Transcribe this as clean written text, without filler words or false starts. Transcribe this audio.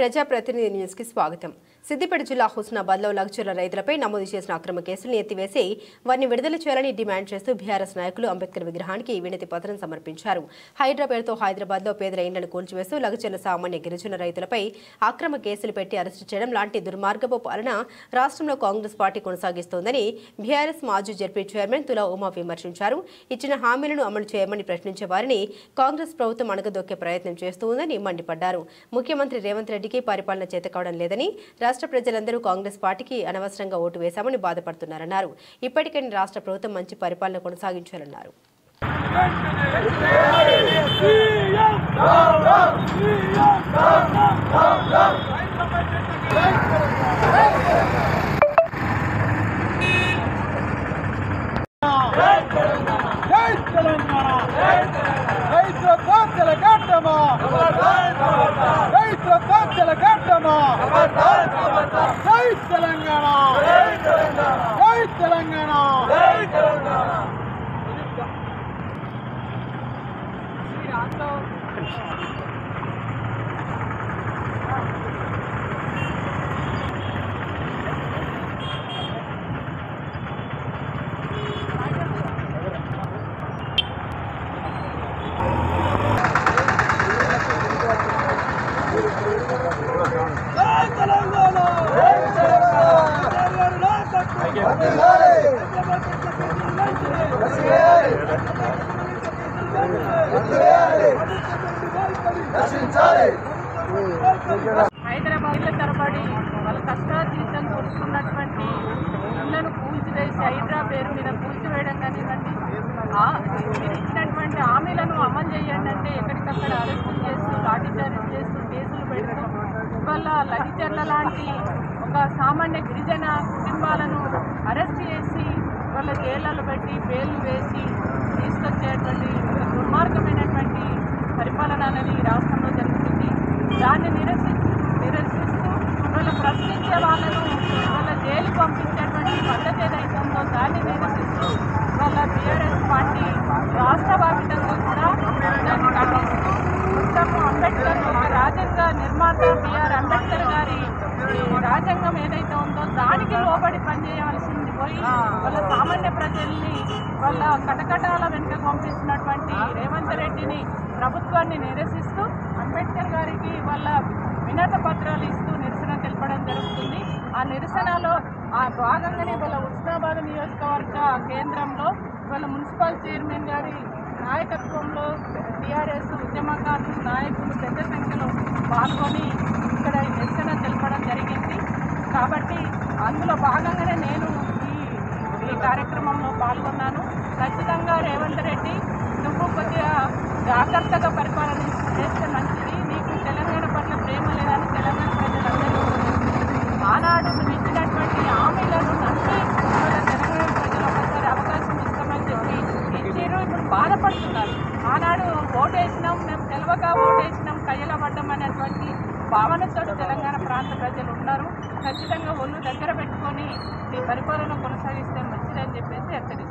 ప్రజాప్రతినిధి న్యూస్ కి స్వాగతం. సిద్దిపేట జిల్లా హుస్నాబాద్లో లగ్జరీల రైతులపై నమోదు చేసిన అక్రమ కేసులను ఎత్తివేసి వారిని విడుదల చేయాలని డిమాండ్ చేస్తూ బీఆర్ఎస్ నాయకులు అంబేద్కర్ విగ్రహానికి వినతి పత్రం సమర్పించారు. హైదరాబాద్లో పేదల ఇండ్లను కూల్చివేస్తూ లగ్జరీల సామాన్య గిరిజన రైతులపై అక్రమ కేసులు పెట్టి అరెస్టు చేయడం లాంటి దుర్మార్గపు పాలన రాష్ట్రంలో కాంగ్రెస్ పార్టీ కొనసాగిస్తోందని బీఆర్ఎస్ మాజీ జెడ్పీ చైర్మన్ తులా ఉమా విమర్శించారు. ఇచ్చిన హామీలను అమలు చేయమని ప్రశ్నించే వారిని కాంగ్రెస్ ప్రభుత్వం అణగదొక్కే ప్రయత్నం చేస్తోందని మండిపడ్డారు. ముఖ్యమంత్రి రేవంత్ రెడ్డికి పరిపాలన చేత కావడం లేదని, రాష్ట్ర ప్రజలందరూ కాంగ్రెస్ పార్టీకి అనవసరంగా ఓటు వేశామని బాధపడుతున్నారన్నారు. ఇప్పటికైనా రాష్ట్ర ప్రభుత్వం మంచి పరిపాలన కొనసాగించాలన్నారు. హైదరాబాద్లో తరబడి వాళ్ళ కష్టాతీతం కొనుక్కున్నటువంటి ఇళ్లను కూల్చివేసి హైదరాబాద్ పేరు మీద కూల్చివేయడం కానివ్వండి, మీరు ఇచ్చినటువంటి హామీలను అమలు చేయండి అంటే ఎక్కడికక్కడ అరెస్టులు చేస్తూ లాఠీచార్జ్ చేస్తూ కేసులు పెడుతూ ఇవాళ లగిచర్ల లాంటి ఒక సామాన్య గిరిజన కుటుంబాలను అరెస్ట్ చేసి వాళ్ళ జైళ్ళలో పెట్టి బెయిల్ వేసి తీసుకొచ్చేటువంటి దుర్మార్గమైనటువంటి పరిపాలన అనేది రాష్ట్రంలో జరుగుతుంది. దాన్ని నిరసిస్తూ వాళ్ళ ప్రశ్నించే వాళ్ళను వాళ్ళ జైలు పంపించేటువంటి పద్ధతి ఏదైతే ఉందో దాన్ని నిరసిస్తూ వాళ్ళ బీఆర్ఎస్ పార్టీ రాష్ట్ర వ్యాప్తంగా కూడా దాన్ని ఖండిస్తూ ఉత్తమ్ అంబేద్కర్ రాజ్యాంగ నిర్మాత బిఆర్ అంబేద్కర్ గారి రాజ్యాంగం ఏదైతే ఉందో దానికి లోబడి పనిచేయవలసింది పోయి వాళ్ళ సామాన్య ప్రజల్ని వాళ్ళ కటకటాల వెనుక పంపిస్తున్నటువంటి రేవంత్ రెడ్డిని ప్రభుత్వాన్ని నిరసిస్తూ అంబేద్కర్ గారికి వాళ్ళ వినత పత్రాలు ఇస్తూ నిరసన తెలపడం జరుగుతుంది. ఆ నిరసనలో ఆ భాగంగానే వాళ్ళ హుస్నాబాద్ నియోజకవర్గ కేంద్రంలో వాళ్ళ మున్సిపల్ చైర్మన్ గారి నాయకత్వంలో టీఆర్ఎస్ ఉద్యమకారులు నాయకులు పెద్ద సంఖ్యలో పాల్గొని ఇక్కడ నిరసన తెలపడం జరిగింది. కాబట్టి అందులో భాగంగానే నేను ఈ కార్యక్రమంలో పాల్గొన్నాను. ఖచ్చితంగా రేవంత్ రెడ్డి నువ్వు కొద్దిగా జాగ్రత్తగా పరిపాలన చేస్తే మంచిది, నీకు తెలంగాణ పట్ల ప్రేమ లేదని తెలంగాణ ప్రజలందరూ ఆనాడు నువ్వు ఇచ్చినటువంటి హామీలను నచ్చి తెలంగాణ ప్రజలు ఒకసారి అవకాశం ఇస్తామని చెప్పి ఇచ్చారు. ఇప్పుడు బాధపడుతున్నారు. ఆనాడు ఓటేసినాం, మేము తెలివగా ఓటేసినాం, కయ్యల పడ్డం అనేటువంటి భావనతో తెలంగాణ ప్రాంత ప్రజలు ఉన్నారు. ఖచ్చితంగా ఒళ్ళు దగ్గర పెట్టుకొని ఈ పరిపాలన కొనసాగిస్తే మంచిదని చెప్పేసి హెచ్చరిస్తారు.